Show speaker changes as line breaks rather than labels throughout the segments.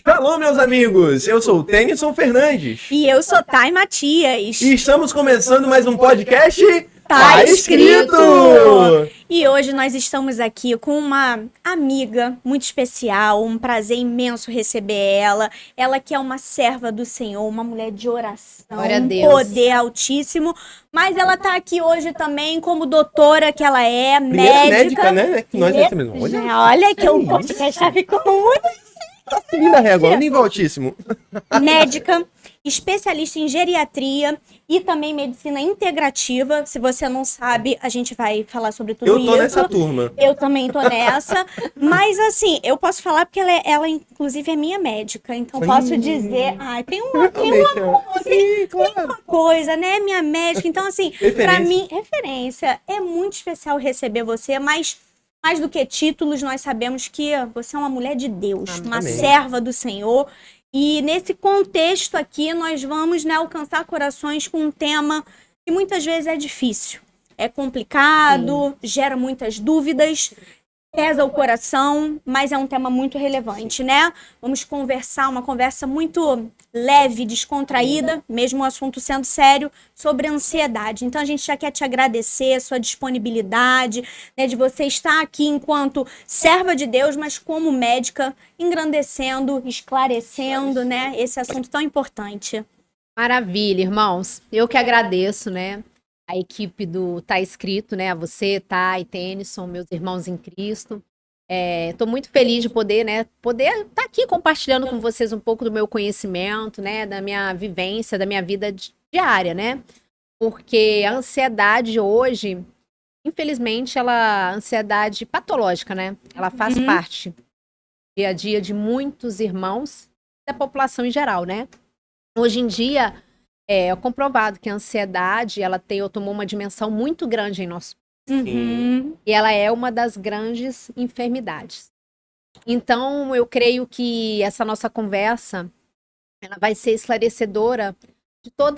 Alô, meus amigos! Eu sou o Tennyson Fernandes.
E eu sou Thay Matias.
E estamos começando mais um podcast.
Tá escrito! E hoje nós estamos aqui com uma amiga muito especial, um prazer imenso receber ela. Ela que é uma serva do Senhor, uma mulher de oração,
Glória a
um
Deus.
poder altíssimo. Mas ela tá aqui hoje também como doutora que ela é,
Primeira
médica.
né? Que nós recebemos.
Olha que o podcast já ficou muito...
Linda régua, um nível altíssimo.
Médica, especialista em geriatria e também medicina integrativa. Se você não sabe, a gente vai falar sobre tudo isso.
Eu tô nessa turma.
Eu também tô nessa. Mas assim, eu posso falar porque ela inclusive é minha médica. Então posso dizer, tem uma coisa, né? Minha médica. Então assim, pra mim, referência. É muito especial receber você, mas mais do que títulos, nós sabemos que você é uma mulher de Deus, uma serva do Senhor. E nesse contexto aqui, nós vamos, né, alcançar corações com um tema que muitas vezes é difícil. É complicado, gera muitas dúvidas, pesa o coração, mas é um tema muito relevante, né? Vamos conversar, uma conversa muito leve, descontraída, mesmo o assunto sendo sério, sobre ansiedade. Então a gente já quer te agradecer a sua disponibilidade, né, de você estar aqui enquanto serva de Deus, mas como médica, engrandecendo, esclarecendo, né, esse assunto tão importante.
Maravilha, irmãos. Eu que agradeço, né? A equipe do Tá Escrito, né? A você, Thay, Tennyson, meus irmãos em Cristo. Tô muito feliz de poder, né? Poder estar aqui compartilhando com vocês um pouco do meu conhecimento, né? Da minha vivência, da minha vida diária, né? Porque a ansiedade hoje, infelizmente, ansiedade patológica, né? Ela faz parte do dia a dia de muitos irmãos da população em geral, né? Hoje em dia, é comprovado que a ansiedade, ela tomou uma dimensão muito grande em nosso país. E ela é uma das grandes enfermidades. Então, eu creio que essa nossa conversa, ela vai ser esclarecedora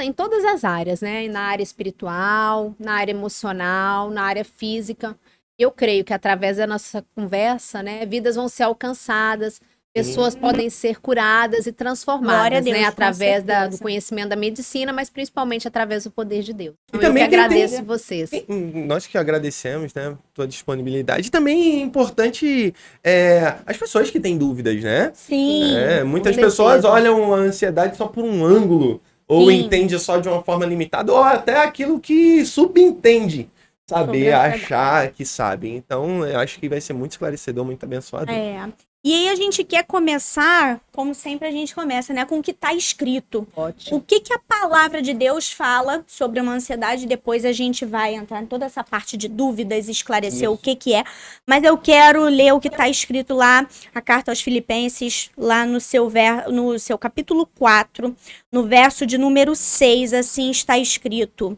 em todas as áreas, né? Na área espiritual, na área emocional, na área física. Eu creio que através da nossa conversa, né, vidas vão ser alcançadas, pessoas podem ser curadas e transformadas,
Deus,
né? Através do conhecimento da medicina, mas principalmente através do poder de Deus. Então,
E também
eu que agradeço vocês.
Nós que agradecemos, né? Tua disponibilidade. E também é importante as pessoas que têm dúvidas, né?
Sim.
Muitas pessoas olham a ansiedade só por um ângulo, ou entende só de uma forma limitada, ou até aquilo que subentende. Saber, achar que sabe. Então, eu acho que vai ser muito esclarecedor, muito abençoador.
E aí a gente quer começar, como sempre a gente começa, né, com o que está escrito.
Ótimo.
O que a palavra de Deus fala sobre uma ansiedade, depois a gente vai entrar em toda essa parte de dúvidas, esclarecer o que é. Mas eu quero ler o que está escrito lá, a carta aos Filipenses, lá no seu capítulo 4, no verso de número 6, assim está escrito: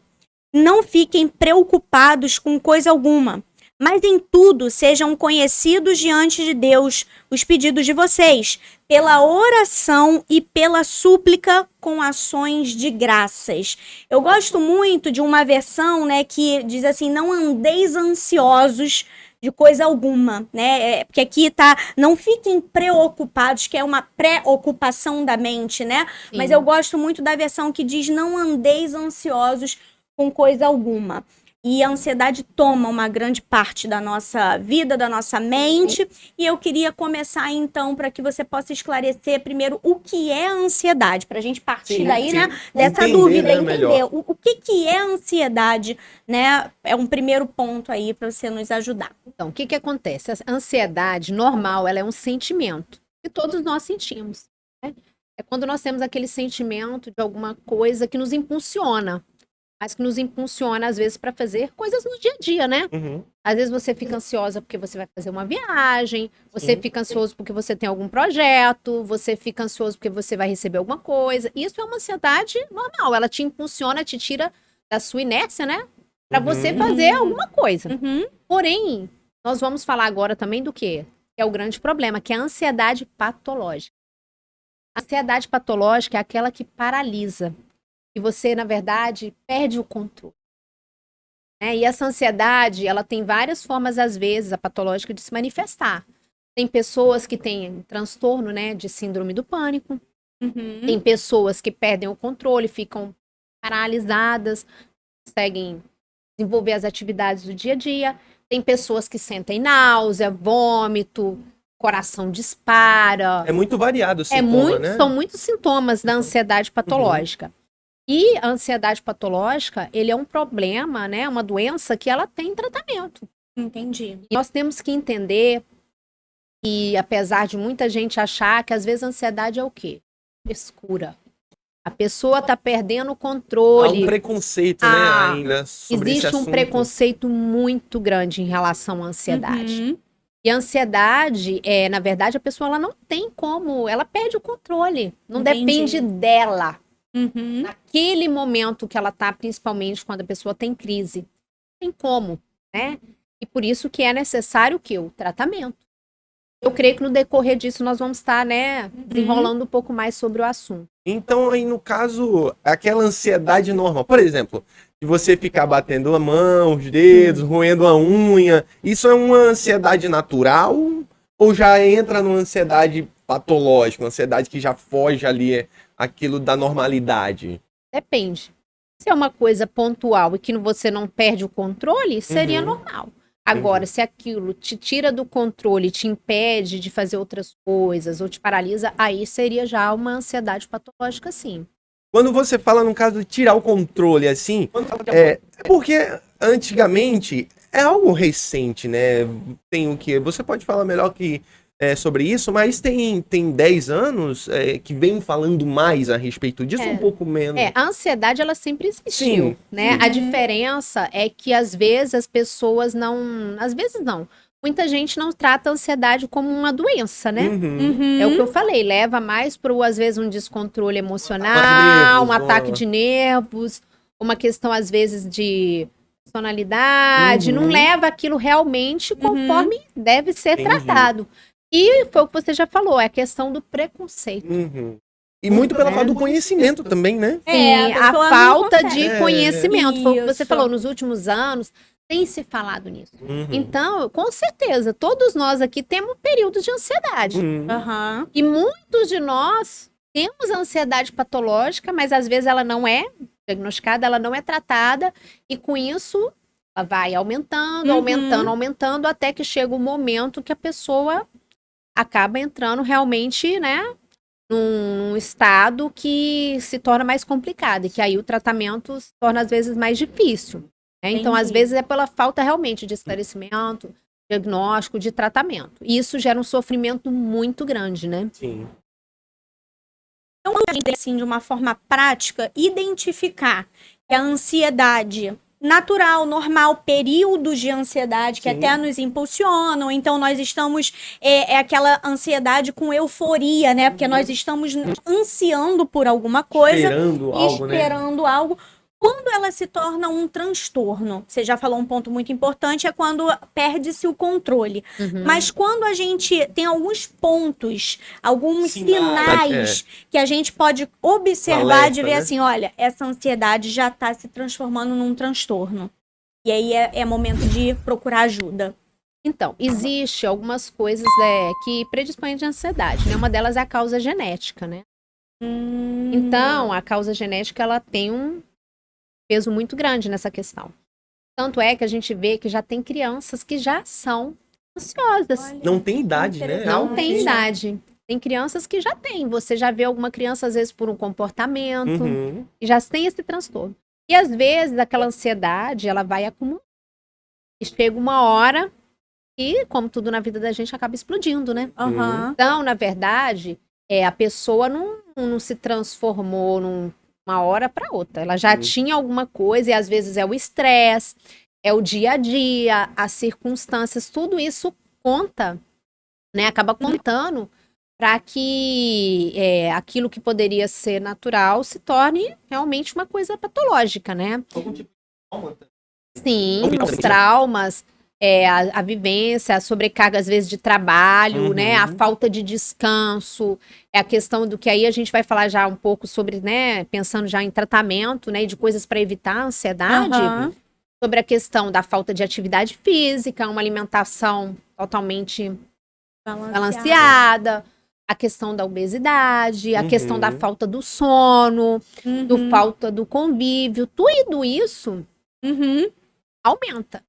não fiquem preocupados com coisa alguma, mas em tudo sejam conhecidos diante de Deus os pedidos de vocês, pela oração e pela súplica com ações de graças. Eu gosto muito de uma versão, né, que diz assim: não andeis ansiosos de coisa alguma, né? Porque aqui tá, não fiquem preocupados, que é uma preocupação da mente, né?
Sim.
Mas eu gosto muito da versão que diz: não andeis ansiosos com coisa alguma. E a ansiedade toma uma grande parte da nossa vida, da nossa mente. E eu queria começar, então, para que você possa esclarecer primeiro o que é a ansiedade, para a gente partir daí, né, dessa dúvida,
né,
entender o que é a ansiedade, né? É um primeiro ponto aí para você nos ajudar.
Então, o que acontece? A ansiedade normal, ela é um sentimento que todos nós sentimos, né? É quando nós temos aquele sentimento de alguma coisa que nos impulsiona, mas que nos impulsiona, às vezes, para fazer coisas no dia a dia, né? Às vezes você fica ansiosa porque você vai fazer uma viagem, você fica ansioso porque você tem algum projeto, você fica ansioso porque você vai receber alguma coisa. Isso é uma ansiedade normal, ela te impulsiona, te tira da sua inércia, né? Para você fazer alguma coisa. Porém, nós vamos falar agora também do quê? Que é o grande problema, que é a ansiedade patológica. A ansiedade patológica é aquela que paralisa, que você, na verdade, perde o controle. E essa ansiedade, ela tem várias formas, às vezes, a patológica, de se manifestar. Tem pessoas que têm transtorno, né, de síndrome do pânico.
Uhum.
Tem pessoas que perdem o controle, ficam paralisadas, conseguem desenvolver as atividades do dia a dia. Tem pessoas que sentem náusea, vômito, coração dispara.
É muito variado o sintoma, né?
São muitos sintomas da ansiedade patológica. E a ansiedade patológica, ele é um problema, né? Uma doença que ela tem tratamento.
Entendi.
E nós temos que entender que, apesar de muita gente achar que às vezes a ansiedade é o quê? Frescura. A pessoa está perdendo o controle.
Há um preconceito, né, ainda sobre esse
Existe um
assunto.
preconceito muito grande em relação à ansiedade.
Uhum.
E a ansiedade, na verdade, a pessoa ela não tem como, ela perde o controle. Não
Entendi.
depende dela.
Uhum.
Naquele momento que ela está, principalmente quando a pessoa tem crise. Não tem como, né? E por isso que é necessário o quê? O tratamento. Eu creio que no decorrer disso nós vamos estar, né, desenrolando um pouco mais sobre o assunto.
Então, aí, no caso, aquela ansiedade normal, por exemplo, de você ficar batendo a mão, os dedos, roendo a unha, isso é uma ansiedade natural ou já entra numa ansiedade patológica, uma ansiedade que já foge ali aquilo da normalidade?
Depende. Se é uma coisa pontual e que você não perde o controle, seria normal. Agora, se aquilo te tira do controle, te impede de fazer outras coisas ou te paralisa, aí seria já uma ansiedade patológica, sim.
Quando você fala, no caso, de tirar o controle, assim, é porque antigamente é algo recente, né? Tem o que? Você pode falar melhor sobre isso, mas tem 10 anos que vem falando mais a respeito disso, um pouco menos.
A ansiedade, ela sempre existiu,
Sim,
né?
sim.
A diferença é que, às vezes, as pessoas não... Às vezes, não. Muita gente não trata a ansiedade como uma doença, né?
Uhum.
É o que eu falei, leva mais para, às vezes, um descontrole emocional,
nervos,
um ataque de nervos, uma questão, às vezes, de personalidade. Não leva aquilo realmente conforme deve ser tratado. E foi o que você já falou, é a questão do preconceito.
E muito pela falta do conhecimento também, né?
Sim, a
pessoa não
falta
consegue.
de conhecimento. Foi o que você
Isso.
falou, nos últimos anos tem se falado nisso. Então, com certeza, todos nós aqui temos períodos de ansiedade.
Aham.
E muitos de nós temos ansiedade patológica, mas às vezes ela não é diagnosticada, ela não é tratada, e com isso ela vai aumentando, aumentando, até que chega o momento que a pessoa acaba entrando realmente, né, num estado que se torna mais complicado, e que aí o tratamento se torna às vezes mais difícil. Né? Então, às vezes é pela falta realmente de esclarecimento, diagnóstico, de tratamento. E isso gera um sofrimento muito grande, né?
Sim.
Então, a gente, assim, de uma forma prática, identificar que a ansiedade natural, normal, períodos de ansiedade que até nos impulsionam, então nós estamos, aquela ansiedade com euforia, né, porque nós estamos ansiando por alguma coisa, esperando algo. Quando ela se torna um transtorno, você já falou um ponto muito importante, é quando perde-se o controle. Mas quando a gente tem alguns pontos, alguns sinais que a gente pode observar, de ver assim, olha, essa ansiedade já está se transformando num transtorno. E aí é momento de procurar ajuda.
Então, existe algumas coisas que predispõem de ansiedade, né? Uma delas é a causa genética, né? Então, a causa genética, ela tem um peso muito grande nessa questão. Tanto é que a gente vê que já tem crianças que já são ansiosas.
Não tem idade, né?
Não tem idade. Tem crianças que já tem. Você já vê alguma criança, às vezes, por um comportamento, e já tem esse transtorno. E, às vezes, aquela ansiedade, ela vai acumulando. E chega uma hora e, como tudo na vida da gente, acaba explodindo, né? Então, na verdade, a pessoa não se transformou uma hora para outra. Ela já tinha alguma coisa, e às vezes é o estresse, é o dia a dia, as circunstâncias, tudo isso conta, né? Acaba contando para que aquilo que poderia ser natural se torne realmente uma coisa patológica, né?
Algum tipo de trauma?
Sim, os traumas, a vivência, a sobrecarga, às vezes, de trabalho, né? A falta de descanso, a questão do que aí a gente vai falar já um pouco sobre, né? Pensando já em tratamento, né? De coisas para evitar a ansiedade. Sobre a questão da falta de atividade física, uma alimentação totalmente balanceada, a questão da obesidade, a questão da falta do sono, do falta do convívio, tudo isso aumenta,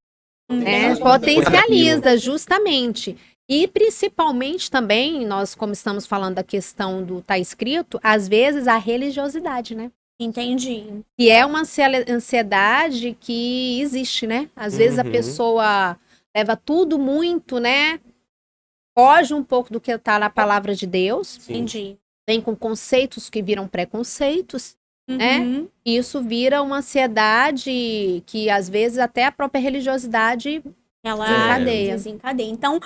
né? Potencializa, justamente. E principalmente também, nós como estamos falando da questão do tá escrito, às vezes a religiosidade, né?
Entendi.
Que é uma ansiedade que existe, né? Às vezes a pessoa leva tudo muito, né? Foge um pouco do que tá na palavra de Deus.
Entendi.
Vem com conceitos que viram preconceitos, né? E isso vira uma ansiedade que às vezes até a própria religiosidade
Ela desencadeia. Então,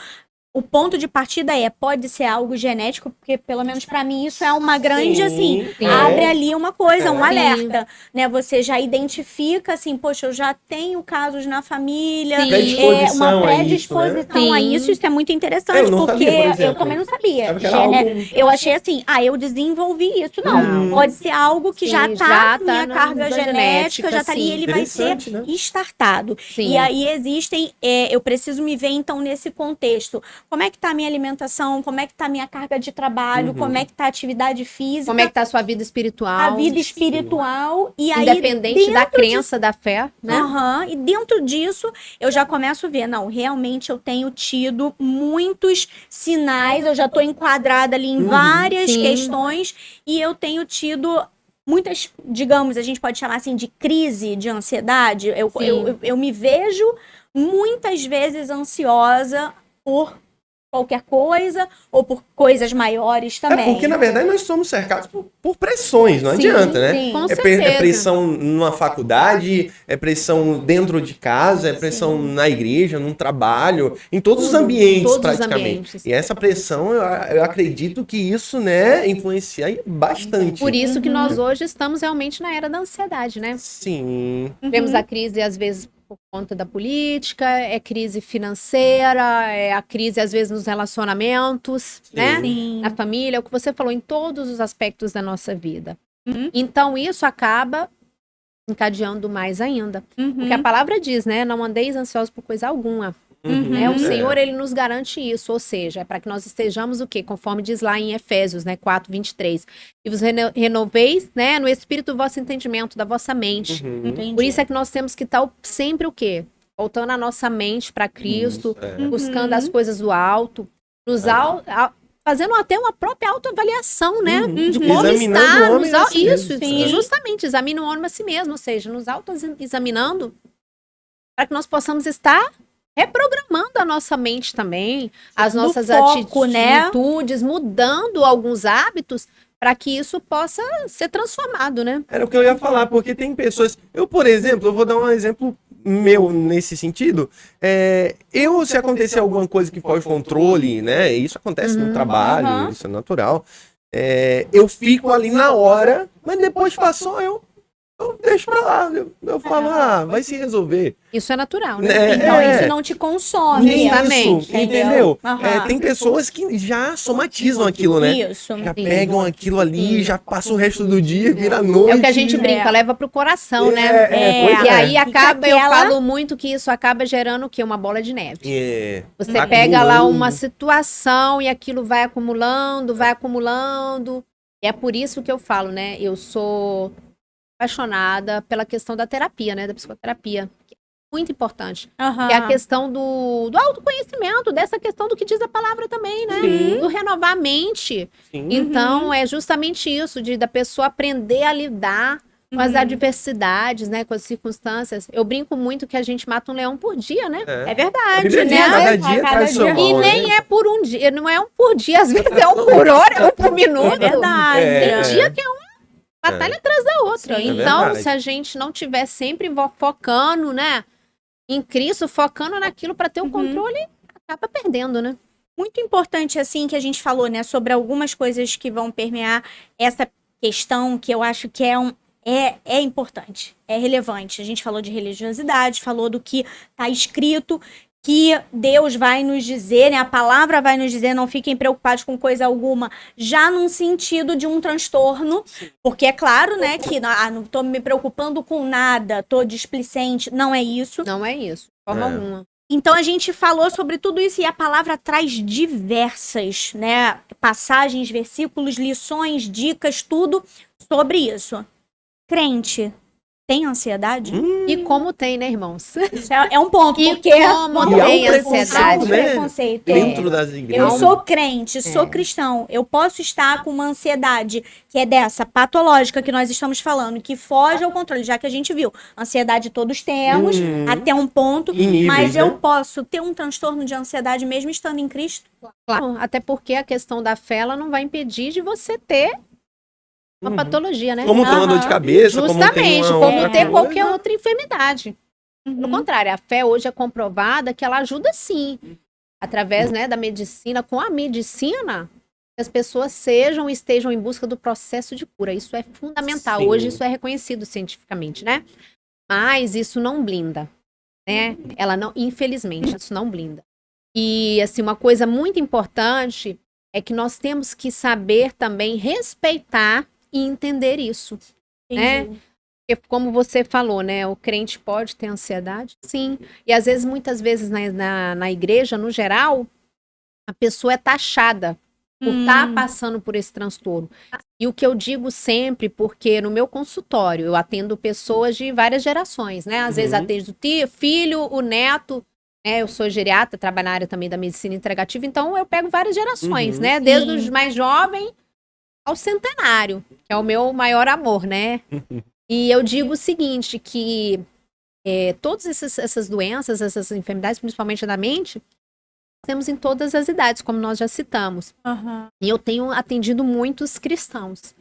o ponto de partida pode ser algo genético, porque pelo menos pra mim isso é uma grande, abre ali uma coisa, um alerta, né? Você já identifica, assim, poxa, eu já tenho casos na família, uma predisposição a isso é muito interessante, porque eu também não sabia. Eu achei assim, eu desenvolvi isso. Não, pode ser algo que já tá na minha carga genética, já tá ali, ele vai ser startado. E aí existem, eu preciso me ver então nesse contexto. Como é que tá a minha alimentação? Como é que tá a minha carga de trabalho? Como é que tá a atividade física?
Como é que tá a sua vida espiritual?
A vida espiritual. E aí,
independente da crença, da fé, né?
E dentro disso, eu já começo a ver, não, realmente eu tenho tido muitos sinais, eu já tô enquadrada ali em várias questões e eu tenho tido muitas, digamos, a gente pode chamar assim de crise de ansiedade. Eu me vejo muitas vezes ansiosa por qualquer coisa ou por coisas maiores também.
Porque, na verdade, nós somos cercados por pressões, não adianta, né?
Com
É pressão numa faculdade, é pressão dentro de casa, é pressão na igreja, num trabalho, em todos os ambientes, praticamente. E essa pressão, eu acredito que isso, né, influencia bastante.
Por isso que nós hoje estamos realmente na era da ansiedade, né?
Sim.
Temos a crise, às vezes, por conta da política, é crise financeira, é a crise, às vezes, nos relacionamentos, né? Na família, o que você falou, em todos os aspectos da nossa vida. Então, isso acaba encadeando mais ainda. Porque a palavra diz, né? Não andeis ansiosos por coisa alguma. O Senhor, ele nos garante isso, ou seja, é para que nós estejamos o quê? Conforme diz lá em Efésios, né, 4:23. E vos renoveis, né, no espírito do vosso entendimento, da vossa mente. Por isso é que nós temos que estar sempre o quê? Voltando a nossa mente para Cristo, buscando as coisas do alto, fazendo até uma própria autoavaliação, né? De como está. E justamente, examina o homem a si mesmo, ou seja, nos autoexaminando para que nós possamos estar reprogramando a nossa mente também, as nossas atitudes, mudando alguns hábitos para que isso possa ser transformado, né?
Era o que eu ia falar, porque tem pessoas... Eu, por exemplo, eu vou dar um exemplo meu nesse sentido. Se acontecer alguma coisa que foge controle, né? Isso acontece no trabalho, isso é natural. Eu fico ali na hora, mas depois passou, eu deixo pra lá, eu falo, vai se resolver.
Isso é natural, né?
Então isso não te consome.
Isso, entendeu? Tem pessoas que já somatizam aquilo, né?
Isso.
Já pegam aquilo ali, já passa o resto do dia, vira noite.
É o que a gente brinca, leva pro coração, né? E aí acaba, eu falo muito que isso acaba gerando o quê? Uma bola de neve. Você pega lá uma situação e aquilo vai acumulando. E é por isso que eu falo, né? Eu sou apaixonada pela questão da terapia, né, da psicoterapia, que é muito importante. Que é a questão do autoconhecimento, dessa questão do que diz a palavra também, né? Do renovar a mente. Então, é justamente isso, da pessoa aprender a lidar com as adversidades, né, com as circunstâncias. Eu brinco muito que a gente mata um leão por dia, né? É verdade, né?
Cada dia.
E nem é por um dia, não é um por dia, às vezes é um por hora, é um por minuto.
É verdade.
Tem dia que é uma batalha atrás da outra. Então, se a gente não tiver sempre focando, né, em Cristo, focando naquilo para ter o controle, acaba perdendo, né?
Muito importante, assim, que a gente falou, né, sobre algumas coisas que vão permear essa questão que eu acho que é importante, é relevante. A gente falou de religiosidade, falou do que está escrito, que Deus vai nos dizer, né? A palavra vai nos dizer, não fiquem preocupados com coisa alguma, já num sentido de um transtorno, porque é claro, né, que não tô me preocupando com nada, tô displicente, não é isso.
Não é isso, de forma alguma.
Então a gente falou sobre tudo isso e a palavra traz diversas, né, passagens, versículos, lições, dicas, tudo sobre isso. Crente tem ansiedade?
E como tem, né, irmãos?
Isso é um ponto,
E
porque
como
E há
tem
um preconceito,
ansiedade.
né?
preconceito.
Dentro das
Eu
igrejas.
sou crente, sou cristão. Eu posso estar com uma ansiedade que é dessa patológica que nós estamos falando, que foge ao controle, já que a gente viu. Ansiedade todos temos, até um ponto,
Em níveis,
mas
né?
eu posso ter um transtorno de ansiedade mesmo estando em Cristo?
Claro, até porque a questão da fé, ela não vai impedir de você ter uma patologia, né?
Como ter uma dor de cabeça,
Justamente,
como
como
outra
ter
coisa.
qualquer outra enfermidade. No
Uhum.
contrário, a fé hoje é comprovada que ela ajuda sim, através, né, da medicina, com a medicina, que as pessoas estejam em busca do processo de cura. Isso é fundamental.
Sim.
Hoje isso é reconhecido cientificamente, né? Mas isso não blinda, né? Ela não, infelizmente, isso não blinda. E assim, uma coisa muito importante é que nós temos que saber também respeitar e entender isso, né? Porque como você falou, né? O crente pode ter ansiedade? Sim. E às vezes, muitas vezes na igreja, no geral, a pessoa é taxada por estar passando por esse transtorno. E o que eu digo sempre, porque no meu consultório eu atendo pessoas de várias gerações, né? Às vezes atendo o tio, filho, o neto, né? Eu sou geriatra, trabalho na área também da medicina integrativa, então eu pego várias gerações, né? Desde os mais jovens ao centenário, que é o meu maior amor, né? E eu digo o seguinte, que todas essas doenças, essas enfermidades, principalmente da mente, temos em todas as idades, como nós já citamos.
Aham.
E eu tenho atendido muitos cristãos,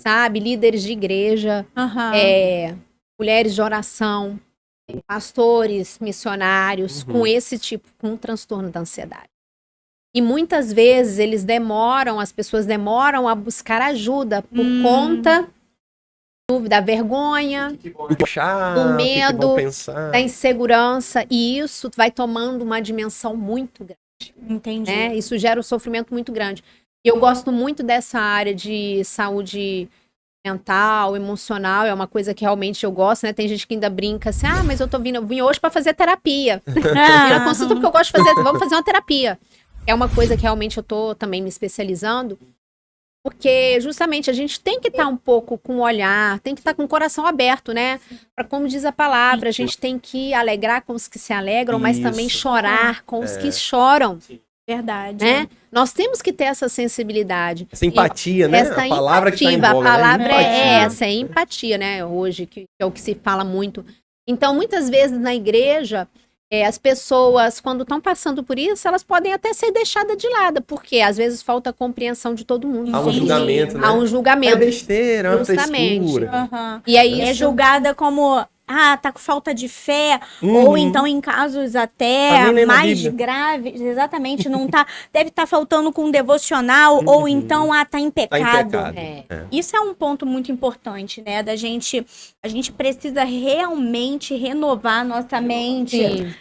sabe? Líderes de igreja,
Aham.
mulheres de oração, pastores, missionários, com esse tipo, com o transtorno da ansiedade. E muitas vezes as pessoas demoram a buscar ajuda por conta da vergonha, do medo, da insegurança, e isso vai tomando uma dimensão muito grande.
Entendi.
Né? Isso gera um sofrimento muito grande. E eu gosto muito dessa área de saúde mental, emocional, é uma coisa que realmente eu gosto, né? Tem gente que ainda brinca assim, mas eu vim hoje para fazer terapia. Eu consulto porque eu gosto de fazer, vamos fazer uma terapia. É uma coisa que realmente eu tô também me especializando, porque justamente a gente tem que estar um pouco com o olhar, tem que estar com o coração aberto, né? Para, como diz a palavra, a gente tem que alegrar com os que se alegram, mas também chorar com os que choram.
Verdade.
Né? Nós temos que ter essa sensibilidade.
Essa empatia, né?
Essa
A palavra que tá em
empatia,
voga,
a palavra
né?
é
Empatia.
essa, é empatia, né? Hoje, que é o que se fala muito. Então, muitas vezes na igreja, as pessoas, quando estão passando por isso, elas podem até ser deixadas de lado, porque às vezes falta compreensão de todo mundo.
Há um julgamento, né?
Há um
É
julgamento.
besteira, é uma
Justamente.
frescura.
Aham.
E aí
É
isso
julgada como, tá com falta de fé, ou então em casos
Tá
até
nem lendo a
mais
Bíblia.
graves, exatamente, não tá, deve estar faltando com um devocional, ou então, tá em
Tá em
pecado.
pecado.
É.
Isso é um ponto muito importante, né, a gente precisa realmente renovar a nossa mente.
Sim.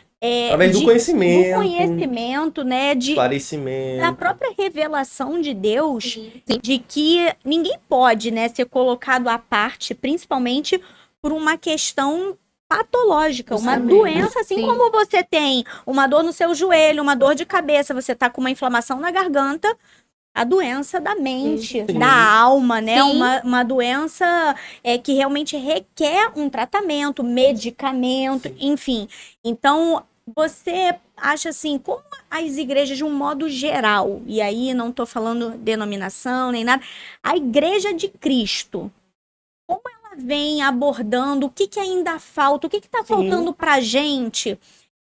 Através do conhecimento.
Do conhecimento, né, da
Esclarecimento.
própria revelação de Deus, de que ninguém pode, né, ser colocado à parte, principalmente por uma questão patológica, uma
Justamente.
doença, assim
Sim.
como você tem uma dor no seu joelho, uma dor de cabeça, você tá com uma inflamação na garganta, a doença da mente,
Sim.
da alma, né?
Sim.
Uma doença que realmente requer um tratamento, medicamento, enfim. Então, você acha assim, como as igrejas de um modo geral, e aí não estou falando denominação nem nada, a igreja de Cristo, como ela vem abordando, o que ainda falta, o que está faltando para a gente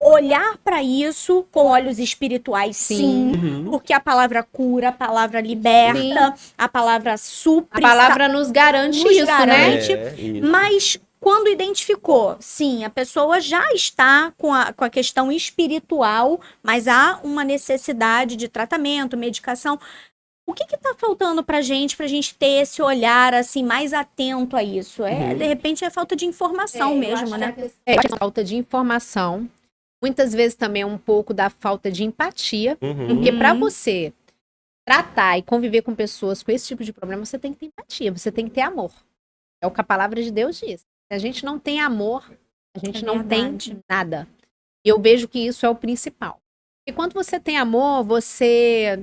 olhar para isso com olhos espirituais, sim, porque a palavra cura, a palavra liberta, a palavra supre,
A palavra nos garante
nos
isso,
garante.
né?
Isso.
mas quando identificou, sim, a pessoa já está com a questão espiritual, mas há uma necessidade de tratamento, medicação. O que está faltando para a gente ter esse olhar assim mais atento a isso? De repente é falta de informação mesmo, né?
É falta de informação. Muitas vezes também é um pouco da falta de empatia. Porque para você tratar e conviver com pessoas com esse tipo de problema, você tem que ter empatia, você tem que ter amor. É o que a palavra de Deus diz. Se a gente não tem amor, a gente não tem nada. E eu vejo que isso é o principal. E quando você tem amor, você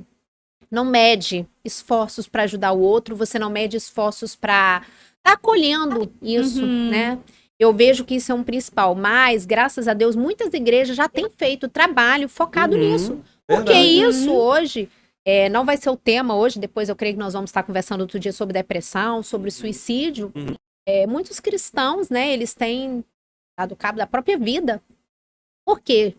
não mede esforços para ajudar o outro, você não mede esforços para estar acolhendo isso, né? Eu vejo que isso é um principal, mas, graças a Deus, muitas igrejas já têm feito trabalho focado nisso. Porque isso hoje, não vai ser o tema hoje, depois eu creio que nós vamos estar conversando outro dia sobre depressão, sobre suicídio. Muitos cristãos, né, eles têm dado cabo da própria vida. Por quê?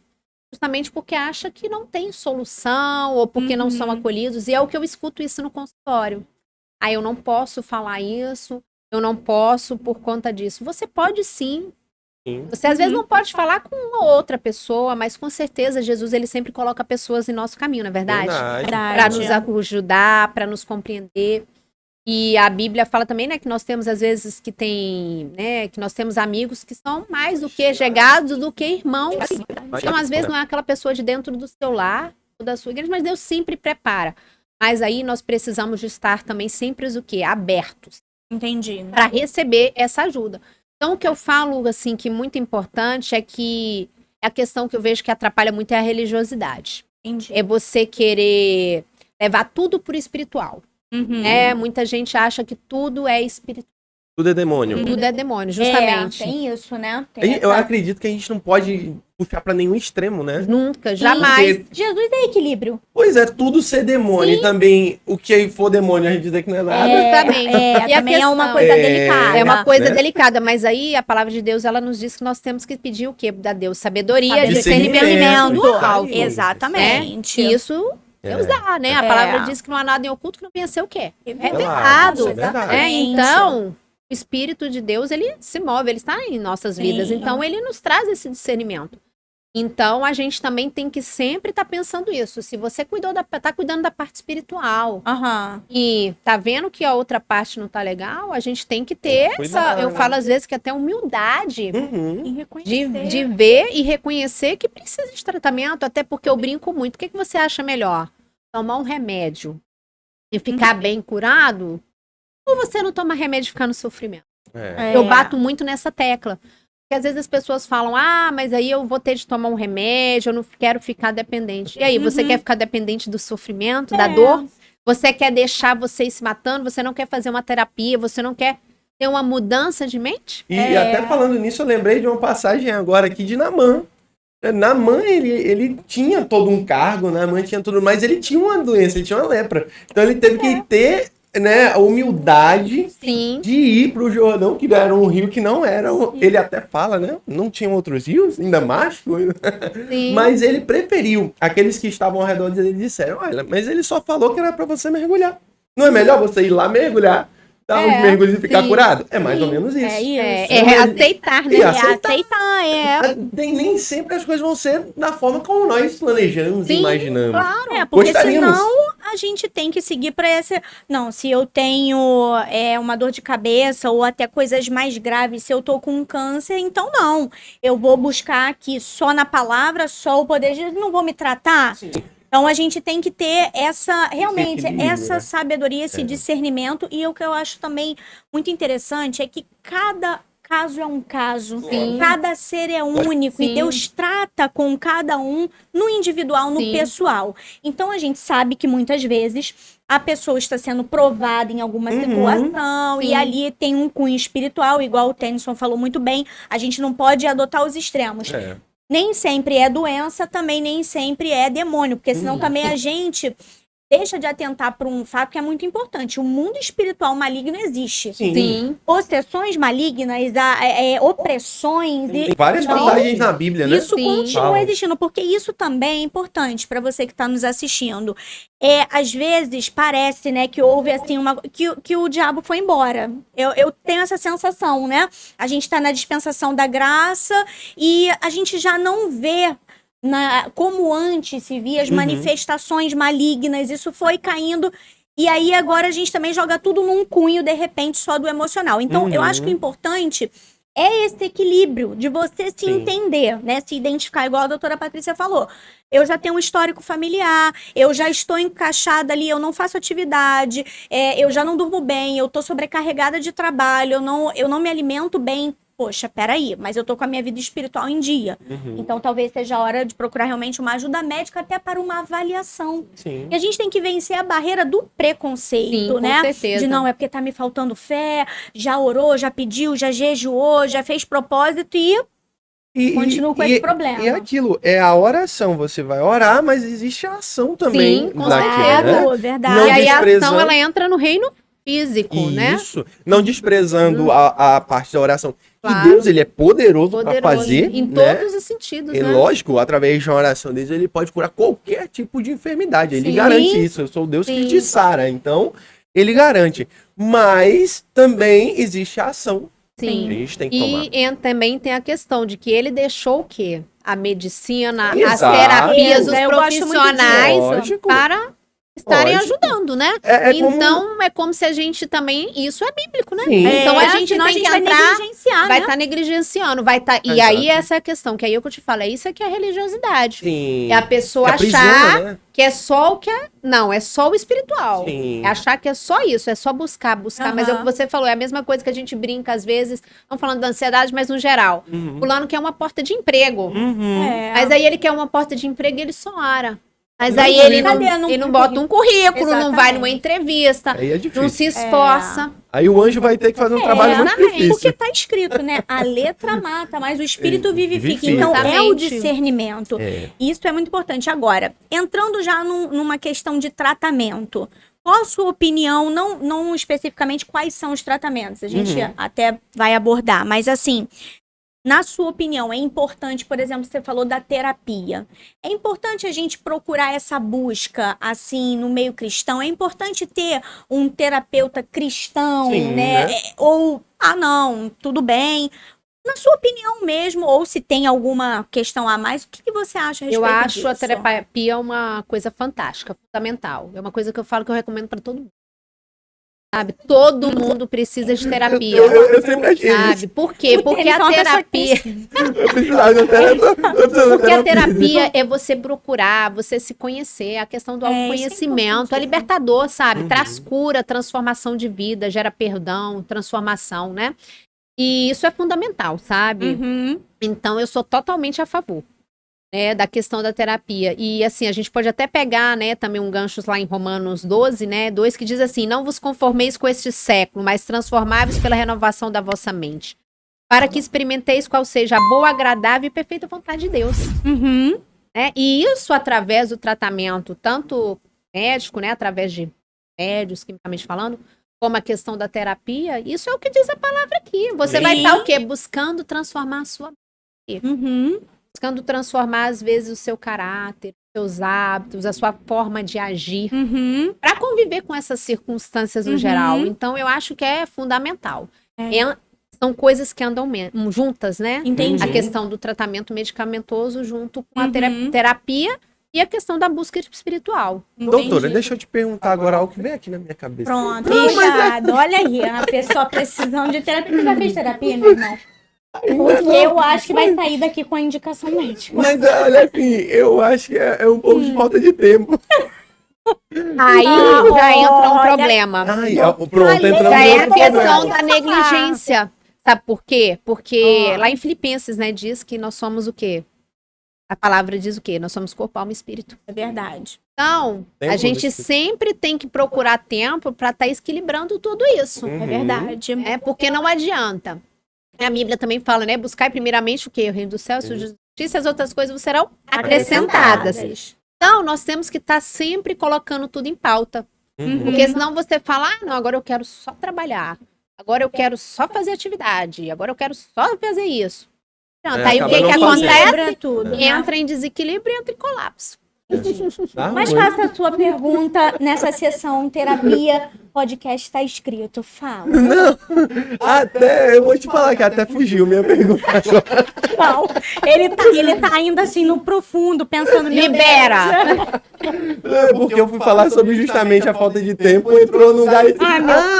Justamente porque acha que não tem solução ou porque não são acolhidos. E é o que eu escuto isso no consultório. Eu não posso falar isso, eu não posso por conta disso. Você pode sim. Você às vezes não pode falar com uma outra pessoa, mas com certeza Jesus ele sempre coloca pessoas em nosso caminho, não é verdade? Para nos ajudar, para nos compreender. E a Bíblia fala também, né, que nós temos às vezes que nós temos amigos que são mais do que chegados do que irmãos. Então, às vezes não é aquela pessoa de dentro do seu lar, ou da sua igreja, mas Deus sempre prepara. Mas aí nós precisamos de estar também sempre o quê? Abertos.
Entendi.
Para receber essa ajuda. Então, o que eu falo, assim, que muito importante é que a questão que eu vejo que atrapalha muito é a religiosidade.
Entendi.
É você querer levar tudo pro espiritual. Muita gente acha que tudo é espiritual.
Tudo é demônio.
Tudo é demônio, justamente.
Tem isso, né?
Eu acredito que a gente não pode puxar pra nenhum extremo, né?
Nunca, jamais.
Porque,
Jesus é equilíbrio.
pois é, tudo ser demônio. E também o que for demônio a gente dizer que não é nada.
Justamente. E a
Também é uma
questão-
coisa delicada.
É uma coisa
né?
delicada, mas aí a palavra de Deus, ela nos diz que nós temos que pedir o quê? Da Deus sabedoria,
Discernimento,
discernimento do
isso aí.
alto.
Exatamente.
E isso Deus dá, né? A palavra diz que não há nada em oculto que não venha ser o quê?
Revelado.
Então, o Espírito de Deus, ele se move, ele está em nossas vidas. Então, ele nos traz esse discernimento. Então, a gente também tem que sempre estar pensando isso. Se você tá cuidando da parte espiritual e tá vendo que a outra parte não tá legal, a gente tem que ter essa... Eu falo às vezes que até humildade de ver e reconhecer que precisa de tratamento, até porque eu brinco muito. O que você acha melhor? Tomar um remédio e ficar bem curado? Ou você não toma remédio e ficar no sofrimento? Eu bato muito nessa tecla. Porque às vezes as pessoas falam, mas aí eu vou ter de tomar um remédio, eu não quero ficar dependente. E aí, você quer ficar dependente do sofrimento, da dor? Você quer deixar você ir se matando? Você não quer fazer uma terapia? Você não quer ter uma mudança de mente?
E até falando nisso, eu lembrei de uma passagem agora aqui de Naamã. Naamã, ele tinha todo um cargo, Naamã tinha tudo, mas ele tinha uma doença, ele tinha uma lepra. Então ele teve que ter, né, a humildade de ir pro Jordão, que era um rio que não era. Ele até fala, né? Não tinham outros rios, ainda mais. Mas ele preferiu. Aqueles que estavam ao redor dele disseram: olha, mas ele só falou que era pra você mergulhar. Não é melhor você ir lá mergulhar? Dar uns mergulhos e ficar curado? É mais ou menos isso.
Aceitar, né?
Aceitar.
Nem sempre as coisas vão ser da forma como nós planejamos e imaginamos.
Claro, porque senão a gente tem que seguir para esse... Não, se eu tenho uma dor de cabeça ou até coisas mais graves, se eu tô com um câncer, então não. Eu vou buscar aqui só na palavra, só o poder de Deus, não vou me tratar? Sim. Então, a gente tem que ter essa sabedoria, esse discernimento. E o que eu acho também muito interessante é que cada caso é um caso. Cada ser é único. E Deus trata com cada um no individual, no pessoal. Então, a gente sabe que muitas vezes a pessoa está sendo provada em alguma situação e ali tem um cunho espiritual, igual o Tennyson falou muito bem. A gente não pode adotar os extremos. Nem sempre é doença, também nem sempre é demônio, porque senão também a gente deixa de atentar para um fato que é muito importante. O mundo espiritual maligno existe. Possessões malignas, opressões.
Tem várias passagens na Bíblia, né?
Isso continua existindo, porque isso também é importante para você que está nos assistindo. Às vezes parece, né, que houve assim que o diabo foi embora. Eu tenho essa sensação, né? A gente está na dispensação da graça e a gente já não vê como antes se via as manifestações malignas, isso foi caindo. E aí agora a gente também joga tudo num cunho, de repente, só do emocional. Então, eu acho que o importante é esse equilíbrio de você se entender, né? Se identificar, igual a doutora Patrícia falou. Eu já tenho um histórico familiar, eu já estou encaixada ali, eu não faço atividade, eu já não durmo bem, eu estou sobrecarregada de trabalho, eu não me alimento bem poxa, peraí, mas eu tô com a minha vida espiritual em dia. Então talvez seja a hora de procurar realmente uma ajuda médica até para uma avaliação.
Sim.
E a gente tem que vencer a barreira do preconceito,
Sim,
né?
com certeza.
De não, é porque tá me faltando fé, já orou, já pediu, já jejuou, já fez propósito e continuo com esse problema.
E aquilo, é a oração. Você vai orar, mas existe a ação também.
Sim, com
naquilo, né?
verdade.
Não
E aí a
desprezando-
ação, ela entra no reino físico, né?
Isso. Não desprezando a parte da oração.
Claro.
Que Deus, ele é poderoso para fazer.
Em
né?
todos os sentidos,
E
né?
lógico, através de uma oração deles, ele pode curar qualquer tipo de enfermidade. Ele
Sim.
garante isso. Eu sou o Deus que
Sim.
te sara. Então, ele garante. Mas também existe a ação que a
Sim.
gente tem que tomar.
E também tem a questão de que ele deixou o quê? A medicina, as
Exato.
terapias, os
Eu gosto muito
profissionais
Lógico.
para estarem
Lógico.
ajudando, né? Então, é como se a gente também... Isso é bíblico, né?
Sim.
Então, a gente
senão
tem que
vai
entrar...
negligenciar,
Vai
né?
estar negligenciando, vai estar... E
Exato.
aí, essa é a questão, que aí eu te falo, é isso que é religiosidade.
Sim.
É a pessoa
Aprisiona,
achar
né?
que é só o que é... Não, é só o espiritual.
Sim.
É achar que é só isso, é só buscar. Mas é o que você falou, é a mesma coisa que a gente brinca às vezes, não falando da ansiedade, mas no geral. Fulano quer uma porta de emprego.
É.
Mas aí ele quer uma porta de emprego e ele só ora. Mas
Não,
aí ele
cadê?
ele não bota um currículo, não vai numa
Exatamente.
entrevista,
Aí é difícil.
não se esforça.
Aí o anjo vai ter que fazer um trabalho muito
exatamente.
difícil.
Porque tá escrito, né? A letra mata, mas o espírito vivifica.
Vivifica.
Então é o
Exatamente.
discernimento.
É.
Isso é muito importante. Agora, entrando já numa questão de tratamento, qual a sua opinião, não especificamente quais são os tratamentos? A gente até vai abordar, mas assim, na sua opinião, é importante, por exemplo, você falou da terapia. É importante a gente procurar essa busca, assim, no meio cristão? É importante ter um terapeuta cristão,
Sim,
né?
né?
Ou, não, tudo bem. Na sua opinião mesmo, ou se tem alguma questão a mais, o que você acha a respeito
Eu acho
disso?
a terapia uma coisa fantástica, fundamental. É uma coisa que eu falo que eu recomendo para todo mundo. Sabe? Todo mundo precisa de terapia.
Eu sempre achei isso.
Sabe? Por quê? Porque
Eles são
a
uma pessoa
terapia.
Eu precisava de uma terapia.
Porque a terapia é você procurar, você se conhecer, a questão do
É, isso é
autoconhecimento, é
importantíssimo.
libertador, sabe? Traz cura, transformação de vida, gera perdão, transformação, né? E isso é fundamental, sabe?
Uhum.
Então, eu sou totalmente a favor, né, da questão da terapia. E, assim, a gente pode até pegar, né, também um gancho lá em Romanos 12, né, 2, que diz assim, não vos conformeis com este século, mas transformai-vos pela renovação da vossa mente, para que experimenteis qual seja a boa, agradável e perfeita vontade de Deus.
Uhum.
Né? E isso através do tratamento, tanto médico, né, através de médios, quimicamente falando, como a questão da terapia, isso é o que diz a palavra aqui. Você vai estar o quê? Buscando transformar a sua
Uhum.
buscando transformar, às vezes, o seu caráter, os seus hábitos, a sua forma de agir,
Uhum.
para conviver com essas circunstâncias no geral. Então, eu acho que é fundamental. São coisas que andam juntas, né?
Entendi.
A questão do tratamento medicamentoso junto com a
Uhum.
terapia e a questão da busca espiritual.
Doutora,
Entendi.
deixa eu te perguntar agora algo que vem aqui na minha cabeça.
Pronto, obrigado. Olha aí, a pessoa precisando de terapia. Você já fez terapia, meu irmão? Porque eu acho que vai sair daqui com a indicação médica.
Mas olha assim, eu acho que é um pouco de falta de tempo.
Aí já entra um
olha.
problema.
Ai, pronto, entramos
Já
em
é a
outro
questão
problema.
da negligência. Sabe por quê? Porque lá em Filipenses, né, diz que nós somos o quê? A palavra diz o quê? Nós somos corpo, alma e espírito.
É verdade.
Então,
Tempo
a gente
desse-
sempre tem que procurar tempo para estar equilibrando tudo isso.
É verdade.
Porque não adianta. A Bíblia também fala, né? Buscai primeiramente o quê? O reino do céu, sua justiça, as outras coisas serão acrescentadas. Então, nós temos que estar sempre colocando tudo em pauta. Porque senão você fala, não, agora eu quero só trabalhar. Agora eu quero só fazer atividade. Agora eu quero só fazer isso. Pronto, aí o
acaba
que
não fazendo.
acontece?
Quebra tudo. né?
Entra em desequilíbrio e entra em colapso.
Tá
Mas
ruim.
faça a sua pergunta nessa sessão terapia. Podcast está escrito. Fala.
Até, eu vou te falar que até fugiu minha pergunta.
Não, ele tá ainda assim no profundo, pensando
Libera!
É porque eu fui falar sobre justamente a falta de tempo, entrou no lugar.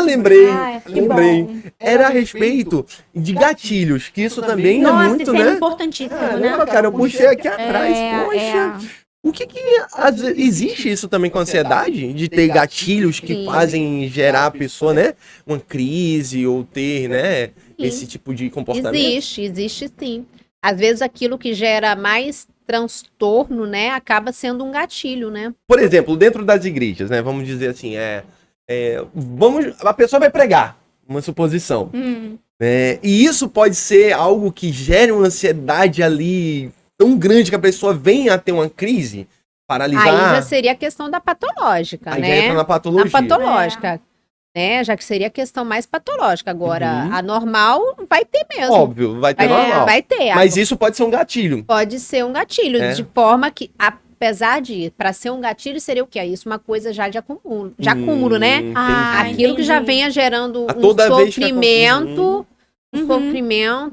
Lembrei.
Ai, que
lembrei.
bom.
Era a respeito de gatilhos, que isso também é
Nossa,
muito,
isso é
né?
importantíssimo,
Caramba,
né?
cara, eu puxei aqui atrás. Poxa. Existe isso também com a ansiedade? De ter gatilhos que fazem gerar a pessoa, né? Uma crise ou ter, né? Esse tipo de comportamento?
Existe sim. Às vezes aquilo que gera mais transtorno, né? Acaba sendo um gatilho, né?
Por exemplo, dentro das igrejas, né? Vamos dizer assim, a pessoa vai pregar, uma suposição. E isso pode ser algo que gere uma ansiedade ali tão grande que a pessoa venha a ter uma crise, paralisar.
Aí já seria a questão da patológica,
Aí
né?
já entra na patologia.
Na patológica, né? Já que seria a questão mais patológica. Agora, a normal vai ter mesmo.
Óbvio, vai ter normal.
Vai ter.
Mas isso pode ser um gatilho.
Pode ser um gatilho, de forma que, apesar de, para ser um gatilho, seria o quê? Isso uma coisa já de acúmulo. De acúmulo, né? Aquilo que já venha gerando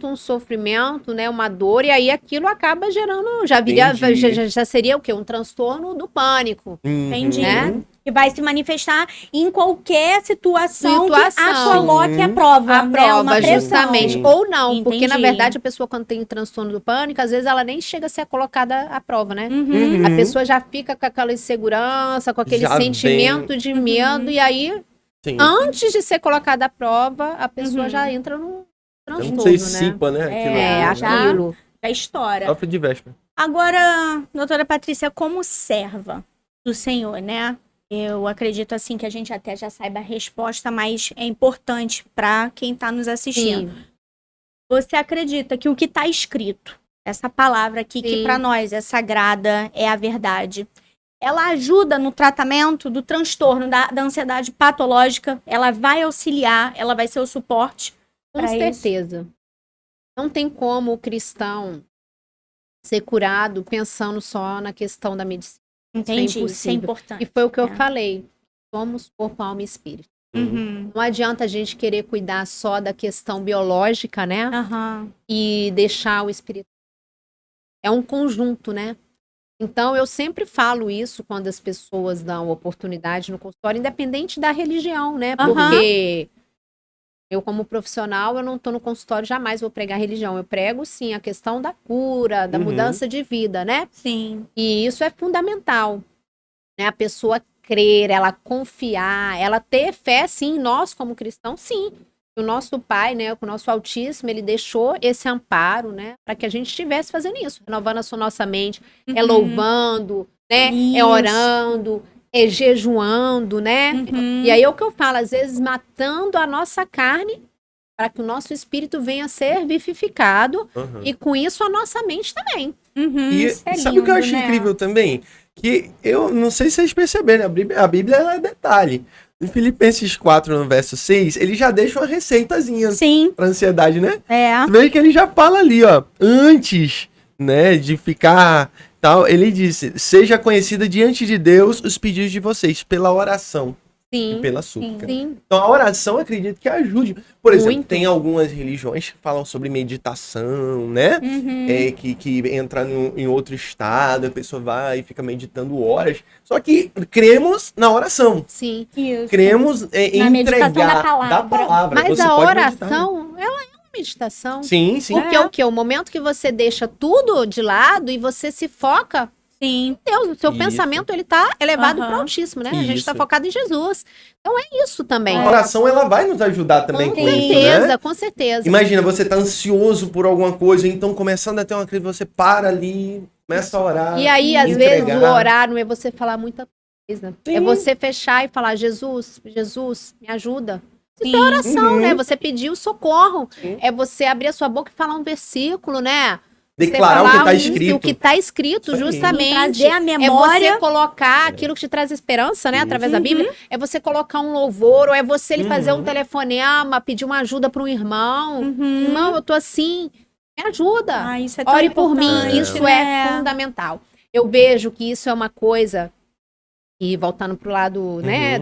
um sofrimento, né? Uma dor, e aí aquilo acaba gerando, já seria o quê? Um transtorno do pânico.
Entendi.
Né?
Que vai se manifestar em qualquer situação que a coloque à prova.
A prova,
né?
justamente. Ou não, porque na
Entendi.
verdade a pessoa quando tem transtorno do pânico, às vezes ela nem chega a ser colocada à prova, né?
Uhum.
A pessoa já fica com aquela insegurança, com aquele
Já
sentimento de medo, e aí, antes de ser colocada à prova, a pessoa já entra no transtorno,
Não antecipa, né?
Aquilo.
Já estoura.
Sofre de véspera.
Agora, doutora Patrícia, como serva do Senhor, né? Eu acredito assim que a gente até já saiba a resposta, mas é importante para quem está nos assistindo.
Sim.
Você acredita que o que está escrito, essa palavra aqui, que para nós é sagrada, é a verdade, ela ajuda no tratamento do transtorno, da ansiedade patológica? Ela vai auxiliar, ela vai ser o suporte?
Com certeza. Não tem como o cristão ser curado pensando só na questão da medicina.
Entendi, isso é importante.
E foi o que eu falei. Somos corpo, alma e espírito. Não adianta a gente querer cuidar só da questão biológica, né? E deixar o espírito. É um conjunto, né? Então, eu sempre falo isso quando as pessoas dão oportunidade no consultório, independente da religião, né? Porque eu, como profissional, eu não estou no consultório, jamais vou pregar religião. Eu prego, sim, a questão da cura, da mudança de vida, né?
Sim.
E isso é fundamental, né? A pessoa crer, ela confiar, ela ter fé, sim, nós como cristãos, sim. O nosso Pai, né, o nosso Altíssimo, ele deixou esse amparo, né, para que a gente estivesse fazendo isso, renovando a nossa mente, louvando, né, orando, jejuando, né? E aí é o que eu falo, às vezes matando a nossa carne para que o nosso espírito venha a ser vivificado e com isso a nossa mente também.
E sabe o que eu acho incrível também? Que eu não sei se vocês perceberam, a Bíblia ela é detalhe. Em Filipenses 4, no verso 6, ele já deixa uma receitazinha pra ansiedade, né? Veja que ele já fala ali, ó, antes, né, de ficar tal, ele disse, seja conhecida diante de Deus os pedidos de vocês, pela oração e pela súplica. Então a oração, acredito que ajude. Por exemplo, tem algumas religiões que falam sobre meditação, né? Que entra em outro estado, a pessoa vai e fica meditando horas. Só que cremos na oração.
Sim.
Cremos em entregar da palavra.
Mas a oração, ela é uma meditação.
Sim, sim.
Porque o quê? O momento que você deixa tudo de lado e você se foca, Deus, o seu pensamento, ele tá elevado para o Altíssimo, né? A gente tá focado em Jesus. Então é isso também.
A oração, ela vai nos ajudar também com isso, né?
Com certeza.
Imagina, você tá ansioso por alguma coisa, então começando a ter uma crise, você para ali, começa a orar.
E aí, às vezes, o orar não é você falar muita coisa. É você fechar e falar, Jesus, me ajuda. Isso é oração, né? Você pedir o socorro. É você abrir a sua boca e falar um versículo, né?
Declarar o que está escrito.
O que está escrito, justamente.
Trazer a memória.
É você colocar aquilo que te traz esperança, né? Através da Bíblia. É você colocar um louvor, ou é você fazer um telefonema, pedir uma ajuda para um irmão. Irmão, eu tô assim, me ajuda.
Isso é tão
Ore por mim.
importante,
Isso é fundamental. Eu vejo que isso é uma coisa, e voltando pro lado, né,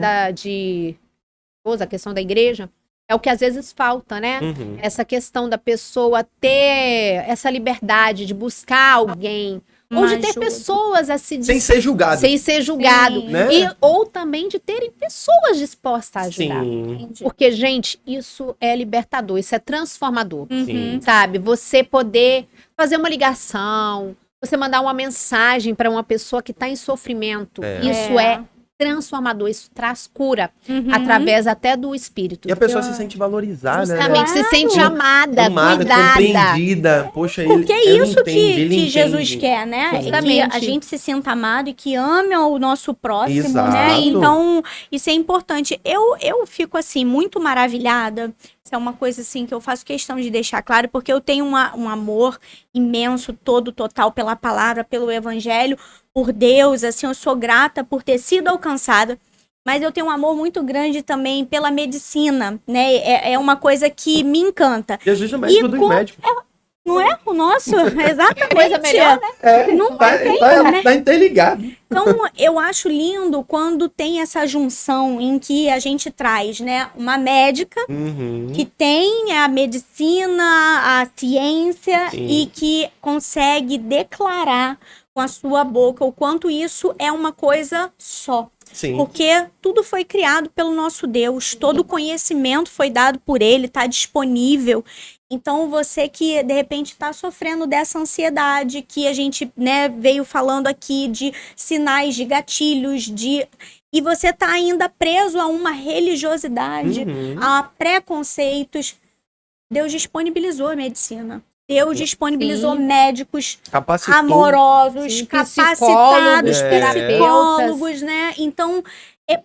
a questão da igreja, é o que às vezes falta, né? Essa questão da pessoa ter essa liberdade de buscar alguém, ou de ter pessoas assim...
Sem ser julgado.
Sem ser julgado.
Né?
Ou também de terem pessoas dispostas a ajudar. Porque, gente, isso é libertador, isso é transformador. Sabe? Você poder fazer uma ligação, você mandar uma mensagem para uma pessoa que está em sofrimento, isso é transformador, isso traz cura, através até do espírito.
E a pessoa se sente valorizada,
Justamente, se sente amada, cuidada.
Compreendida. Poxa,
Porque é
ela
isso
entende, ele
que
entende.
Jesus quer, né? Que
Justamente.
a gente se sinta amado e que ame o nosso próximo,
Exato.
né? Então, isso é importante. Eu fico, assim, muito maravilhada. Isso é uma coisa, assim, que eu faço questão de deixar claro, porque eu tenho um amor imenso, todo, total, pela palavra, pelo evangelho, por Deus, assim, eu sou grata por ter sido alcançada. Mas eu tenho um amor muito grande também pela medicina, né? É uma coisa que me encanta.
Jesus é o médico dos médicos.
Não é o nosso? Exatamente.
Coisa melhor, né?
Não
Tá interligado.
Então, eu acho lindo quando tem essa junção em que a gente traz, né, uma médica que tem a medicina, a ciência e que consegue declarar com a sua boca o quanto isso é uma coisa só.
Sim.
Porque tudo foi criado pelo nosso Deus, todo conhecimento foi dado por Ele, está disponível. Então, você que, de repente, está sofrendo dessa ansiedade, que a gente, né, veio falando aqui de sinais, de gatilhos, e você está ainda preso a uma religiosidade, a preconceitos, Deus disponibilizou a medicina. Deus disponibilizou médicos
Capacitou.
amorosos, capacitados,
terapeutas,
psicólogos, né? Então,